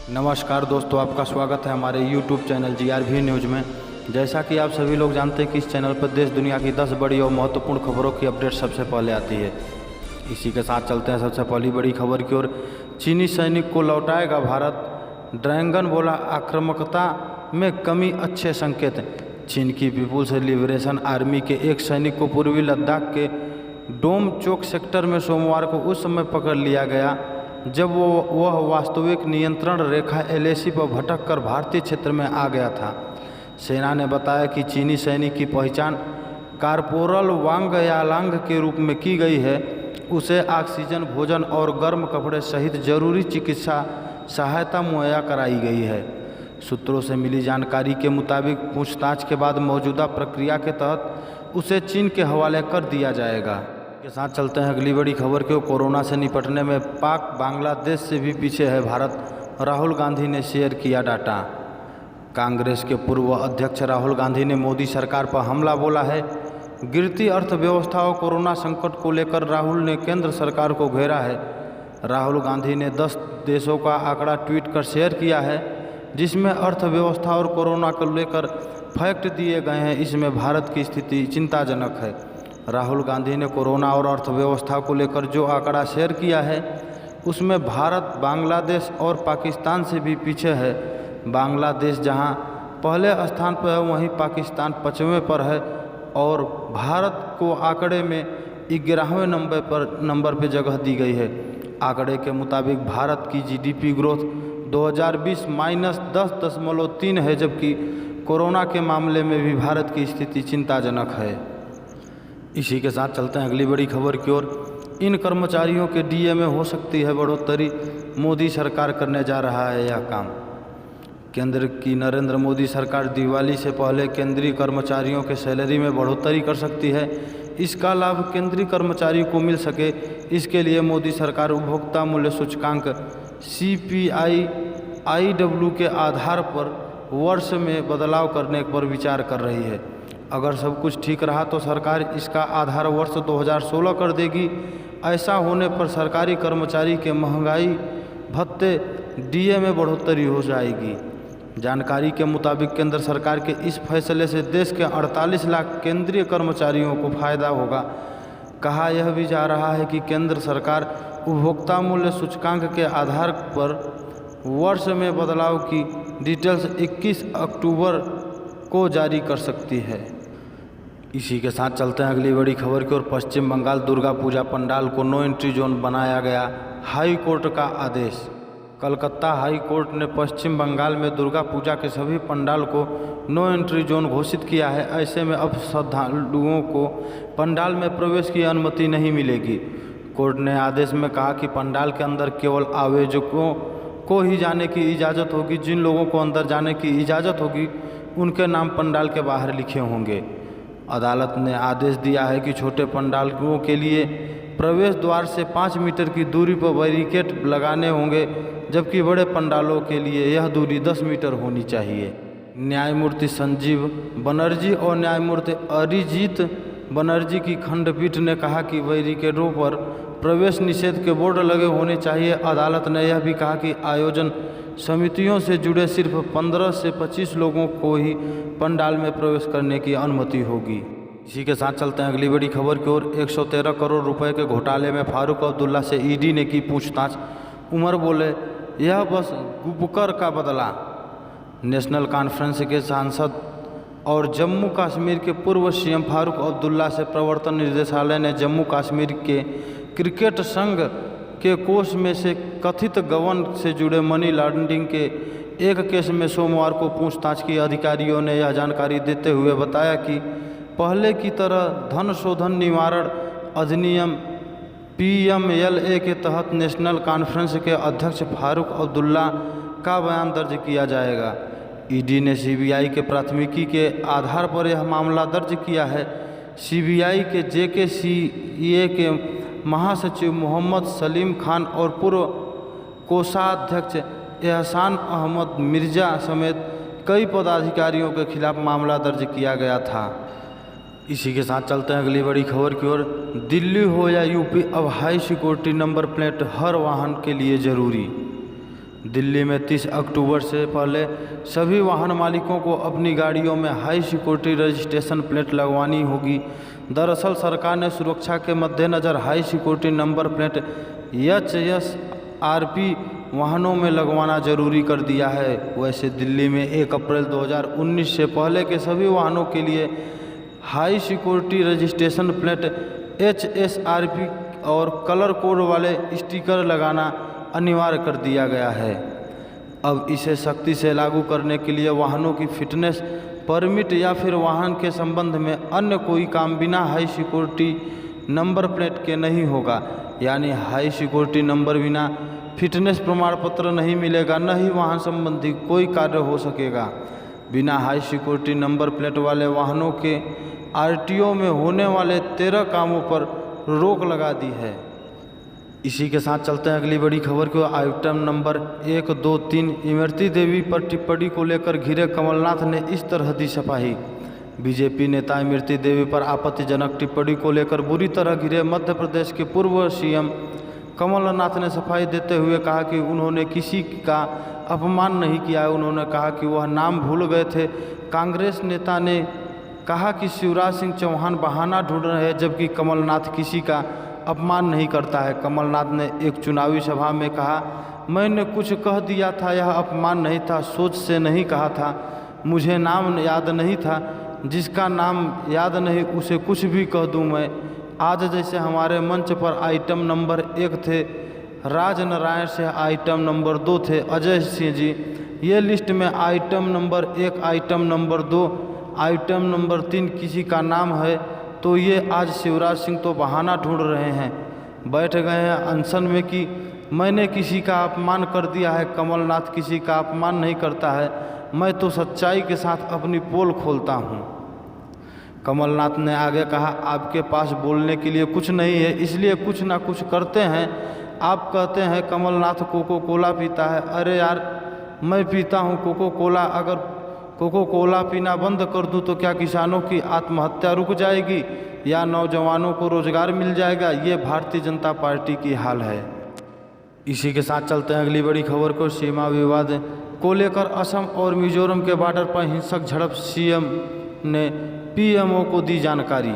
नमस्कार दोस्तों, आपका स्वागत है हमारे YouTube चैनल GRV न्यूज़ में। जैसा कि आप सभी लोग जानते हैं कि इस चैनल पर देश दुनिया की 10 बड़ी और महत्वपूर्ण खबरों की अपडेट सबसे पहले आती है। इसी के साथ चलते हैं सबसे पहली बड़ी खबर की ओर। चीनी सैनिक को लौटाएगा भारत, ड्रैगन बोला आक्रामकता में कमी अच्छे संकेत। चीन की पीपुल्स लिबरेशन आर्मी के एक सैनिक को पूर्वी लद्दाख के डोम चौक सेक्टर में सोमवार को उस समय पकड़ लिया गया जब वह वास्तविक नियंत्रण रेखा LAC पर भटक कर भारतीय क्षेत्र में आ गया था। सेना ने बताया कि चीनी सैनिक की पहचान कारपोरल वांग यालांग के रूप में की गई है। उसे ऑक्सीजन, भोजन और गर्म कपड़े सहित जरूरी चिकित्सा सहायता मुहैया कराई गई है। सूत्रों से मिली जानकारी के मुताबिक पूछताछ के बाद मौजूदा प्रक्रिया के तहत उसे चीन के हवाले कर दिया जाएगा। के साथ चलते हैं अगली बड़ी खबर के। कोरोना से निपटने में पाक बांग्लादेश से भी पीछे है भारत, राहुल गांधी ने शेयर किया डाटा। कांग्रेस के पूर्व अध्यक्ष राहुल गांधी ने मोदी सरकार पर हमला बोला है। गिरती अर्थव्यवस्था और कोरोना संकट को लेकर राहुल ने केंद्र सरकार को घेरा है। राहुल गांधी ने 10 देशों का आंकड़ा ट्वीट कर शेयर किया है जिसमें अर्थव्यवस्था और कोरोना को लेकर फैक्ट दिए गए हैं। इसमें भारत की स्थिति चिंताजनक है। राहुल गांधी ने कोरोना और अर्थव्यवस्था को लेकर जो आंकड़ा शेयर किया है उसमें भारत बांग्लादेश और पाकिस्तान से भी पीछे है। बांग्लादेश जहां पहले स्थान पर है वहीं पाकिस्तान 5वें पर है और भारत को आंकड़े में 11वें नंबर पर जगह दी गई है। आंकड़े के मुताबिक भारत की GDP ग्रोथ 2020 -10.3 है, जबकि कोरोना के मामले में भी भारत की स्थिति चिंताजनक है। इसी के साथ चलते हैं अगली बड़ी खबर की ओर। इन कर्मचारियों के DA में हो सकती है बढ़ोतरी, मोदी सरकार करने जा रहा है यह काम। केंद्र की नरेंद्र मोदी सरकार दिवाली से पहले केंद्रीय कर्मचारियों के सैलरी में बढ़ोतरी कर सकती है। इसका लाभ केंद्रीय कर्मचारी को मिल सके, इसके लिए मोदी सरकार उपभोक्ता मूल्य सूचकांक CPI IW के आधार पर वर्ष में बदलाव करने पर विचार कर रही है। अगर सब कुछ ठीक रहा तो सरकार इसका आधार वर्ष 2016 कर देगी। ऐसा होने पर सरकारी कर्मचारी के महंगाई भत्ते DA में बढ़ोतरी हो जाएगी। जानकारी के मुताबिक केंद्र सरकार के इस फैसले से देश के 48 लाख केंद्रीय कर्मचारियों को फायदा होगा। कहा यह भी जा रहा है कि केंद्र सरकार उपभोक्ता मूल्य सूचकांक के आधार पर वर्ष में बदलाव की डिटेल्स 21 अक्टूबर को जारी कर सकती है। इसी के साथ चलते हैं अगली बड़ी खबर की ओर। पश्चिम बंगाल दुर्गा पूजा पंडाल को नो एंट्री जोन बनाया गया, हाई कोर्ट का आदेश। कलकत्ता हाई कोर्ट ने पश्चिम बंगाल में दुर्गा पूजा के सभी पंडाल को नो एंट्री जोन घोषित किया है। ऐसे में अब श्रद्धालुओं को पंडाल में प्रवेश की अनुमति नहीं मिलेगी। कोर्ट ने आदेश में कहा कि पंडाल के अंदर केवल आयोजकों को ही जाने की इजाज़त होगी। जिन लोगों को अंदर जाने की इजाज़त होगी उनके नाम पंडाल के बाहर लिखे होंगे। अदालत ने आदेश दिया है कि छोटे पंडालों के लिए प्रवेश द्वार से 5 मीटर की दूरी पर बैरिकेड लगाने होंगे, जबकि बड़े पंडालों के लिए यह दूरी 10 मीटर होनी चाहिए। न्यायमूर्ति संजीव बनर्जी और न्यायमूर्ति अरिजीत बनर्जी की खंडपीठ ने कहा कि बैरिकेडों पर प्रवेश निषेध के बोर्ड लगे होने चाहिए। अदालत ने यह भी कहा कि आयोजन समितियों से जुड़े सिर्फ 15 से 25 लोगों को ही पंडाल में प्रवेश करने की अनुमति होगी। इसी के साथ चलते हैं अगली बड़ी खबर की ओर। 113 करोड़ रुपए के घोटाले में फारूक अब्दुल्ला से ED ने की पूछताछ। उमर बोले यह बस गुपकर का बदला। नेशनल कॉन्फ्रेंस के सांसद और जम्मू कश्मीर के पूर्व CM फारूक अब्दुल्ला से प्रवर्तन निदेशालय ने जम्मू कश्मीर के क्रिकेट संघ के कोष में से कथित गबन से जुड़े मनी लॉन्ड्रिंग के एक केस में सोमवार को पूछताछ की। अधिकारियों ने यह जानकारी देते हुए बताया कि पहले की तरह धन शोधन निवारण अधिनियम PMLA के तहत नेशनल कॉन्फ्रेंस के अध्यक्ष फारूक अब्दुल्ला का बयान दर्ज किया जाएगा। ED ने CBI के प्राथमिकी के आधार पर यह मामला दर्ज किया है। CBI के JKCA के महासचिव मोहम्मद सलीम खान और पूर्व कोषाध्यक्ष एहसान अहमद मिर्जा समेत कई पदाधिकारियों के खिलाफ मामला दर्ज किया गया था। इसी के साथ चलते हैं अगली बड़ी खबर की ओर। दिल्ली हो या यूपी, अब हाई सिक्योरिटी नंबर प्लेट हर वाहन के लिए जरूरी। दिल्ली में 30 अक्टूबर से पहले सभी वाहन मालिकों को अपनी गाड़ियों में हाई सिक्योरिटी रजिस्ट्रेशन प्लेट लगवानी होगी। दरअसल सरकार ने सुरक्षा के मद्देनज़र high security number plate HSRP वाहनों में लगवाना जरूरी कर दिया है। वैसे दिल्ली में 1 अप्रैल 2019 से पहले के सभी वाहनों के लिए high security registration plate HSRP और कलर कोड वाले स्टिकर लगाना अनिवार्य कर दिया गया है। अब इसे सख्ती से लागू करने के लिए वाहनों की फिटनेस परमिट या फिर वाहन के संबंध में अन्य कोई काम बिना हाई सिक्योरिटी नंबर प्लेट के नहीं होगा। यानी हाई सिक्योरिटी नंबर बिना फिटनेस प्रमाण पत्र नहीं मिलेगा, न ही वाहन संबंधी कोई कार्य हो सकेगा। बिना हाई सिक्योरिटी नंबर प्लेट वाले वाहनों के RTO में होने वाले 13 कामों पर रोक लगा दी है। इसी के साथ चलते हैं अगली बड़ी खबर को। आइटम नंबर 1, 2, 3 इमरती देवी पर टिप्पणी को लेकर घिरे कमलनाथ ने इस तरह दी सफाई। बीजेपी नेता इमरती देवी पर आपत्तिजनक टिप्पणी को लेकर बुरी तरह घिरे मध्य प्रदेश के पूर्व CM कमलनाथ ने सफाई देते हुए कहा कि उन्होंने किसी का अपमान नहीं किया है। उन्होंने कहा कि वह नाम भूल गए थे। कांग्रेस नेता ने कहा कि शिवराज सिंह चौहान बहाना ढूंढ रहे हैं, जबकि कमलनाथ किसी का अपमान नहीं करता है। कमलनाथ ने एक चुनावी सभा में कहा, मैंने कुछ कह दिया था, यह अपमान नहीं था, सोच से नहीं कहा था, मुझे नाम याद नहीं था, जिसका नाम याद नहीं उसे कुछ भी कह दूं मैं। आज जैसे हमारे मंच पर आइटम नंबर 1 थे राज नारायण से, आइटम नंबर 2 थे अजय सिंह जी। ये लिस्ट में item number 1, item number 2, item number 3 किसी का नाम है, तो ये आज शिवराज सिंह तो बहाना ढूंढ रहे हैं, बैठ गए हैं अनशन में कि मैंने किसी का अपमान कर दिया है। कमलनाथ किसी का अपमान नहीं करता है, मैं तो सच्चाई के साथ अपनी पोल खोलता हूँ। कमलनाथ ने आगे कहा, आपके पास बोलने के लिए कुछ नहीं है, इसलिए कुछ ना कुछ करते हैं। आप कहते हैं कमलनाथ कोको कोला पीता है। अरे यार, मैं पीता हूँ कोको कोला। अगर कोको कोला पीना बंद कर दूं तो क्या किसानों की आत्महत्या रुक जाएगी या नौजवानों को रोजगार मिल जाएगा? ये भारतीय जनता पार्टी की हाल है। इसी के साथ चलते हैं अगली बड़ी खबर को। सीमा विवाद को लेकर असम और मिजोरम के बॉर्डर पर हिंसक झड़प, CM ने PMO को दी जानकारी।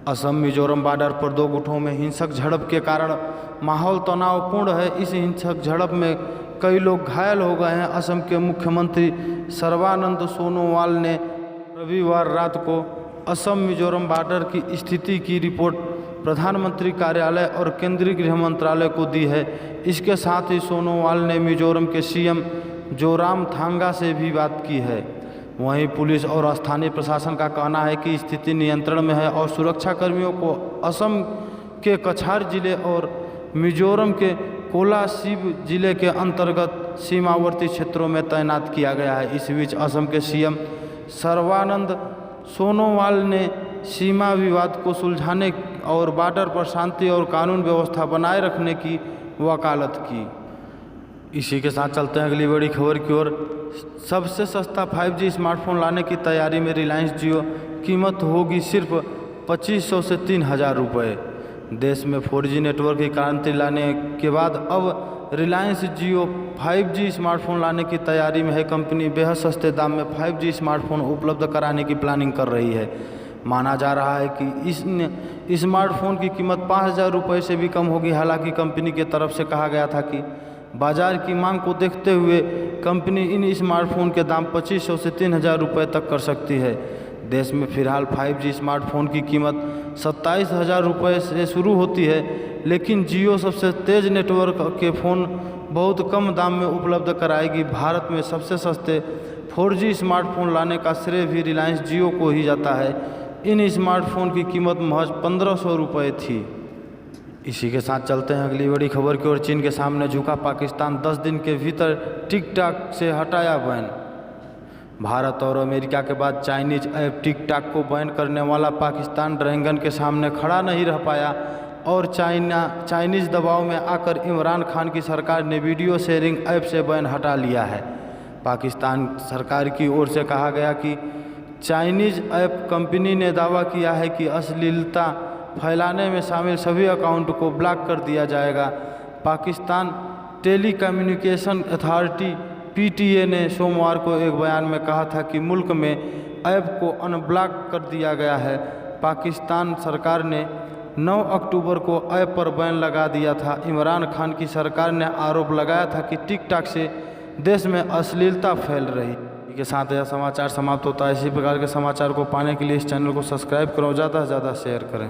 असम मिजोरम बॉर्डर पर 2 गुटों में हिंसक झड़प के कारण माहौल तनावपूर्ण है। इस हिंसक झड़प में कई लोग घायल हो गए हैं। असम के मुख्यमंत्री सर्बानंद सोनोवाल ने रविवार रात को असम मिजोरम बॉर्डर की स्थिति की रिपोर्ट प्रधानमंत्री कार्यालय और केंद्रीय गृह मंत्रालय को दी है। इसके साथ ही सोनोवाल ने मिजोरम के CM जोरामथांगा से भी बात की है। वहीं पुलिस और स्थानीय प्रशासन का कहना है कि स्थिति नियंत्रण में है और सुरक्षा कर्मियों को असम के कछार जिले और मिजोरम के कोलासिब जिले के अंतर्गत सीमावर्ती क्षेत्रों में तैनात किया गया है। इस बीच असम के CM सर्बानंद सोनोवाल ने सीमा विवाद को सुलझाने और बॉर्डर पर शांति और कानून व्यवस्था बनाए रखने की वकालत की। इसी के साथ चलते हैं अगली बड़ी खबर की ओर। सबसे सस्ता 5G स्मार्टफोन लाने की तैयारी में रिलायंस जियो। कीमत होगी सिर्फ 2500 से 3000 रुपये। देश में 4G नेटवर्क की क्रांति लाने के बाद अब रिलायंस जियो 5G स्मार्टफोन लाने की तैयारी में है। कंपनी बेहद सस्ते दाम में 5G स्मार्टफोन उपलब्ध कराने की प्लानिंग कर रही है। माना जा रहा है कि इस स्मार्टफोन की कीमत 5000 रुपये से भी कम होगी। हालांकि कंपनी की तरफ से कहा गया था कि बाजार की मांग को देखते हुए कंपनी इन स्मार्टफोन के दाम 2500 से 3000 रुपये तक कर सकती है। देश में फिलहाल 5G स्मार्टफोन की कीमत 27,000 रुपये से शुरू होती है, लेकिन जियो सबसे तेज़ नेटवर्क के फ़ोन बहुत कम दाम में उपलब्ध कराएगी। भारत में सबसे सस्ते 4G स्मार्टफोन लाने का श्रेय भी रिलायंस जियो को ही जाता है। इन स्मार्टफोन की कीमत महज 1500 रुपये थी। इसी के साथ चलते हैं अगली बड़ी खबर की ओर। चीन के सामने झुका पाकिस्तान, 10 दिन के भीतर टिकटॉक से हटाया बैन। भारत और अमेरिका के बाद चाइनीज ऐप टिकटॉक को बैन करने वाला पाकिस्तान ड्रैगन के सामने खड़ा नहीं रह पाया और चाइनीज दबाव में आकर इमरान खान की सरकार ने वीडियो शेयरिंग ऐप से बैन हटा लिया है। पाकिस्तान सरकार की ओर से कहा गया कि चाइनीज ऐप कंपनी ने दावा किया है कि अश्लीलता फैलाने में शामिल सभी अकाउंट को ब्लॉक कर दिया जाएगा। पाकिस्तान टेलीकम्युनिकेशन अथॉरिटी पीटीए ने सोमवार को एक बयान में कहा था कि मुल्क में ऐप को अनब्लॉक कर दिया गया है। पाकिस्तान सरकार ने 9 अक्टूबर को ऐप पर बैन लगा दिया था। इमरान खान की सरकार ने आरोप लगाया था कि टिकटॉक से देश में अश्लीलता फैल रही। के साथ यह समाचार समाप्त होता है। इसी प्रकार के समाचार को पाने के लिए इस चैनल को सब्सक्राइब करो, ज़्यादा से ज़्यादा शेयर करें।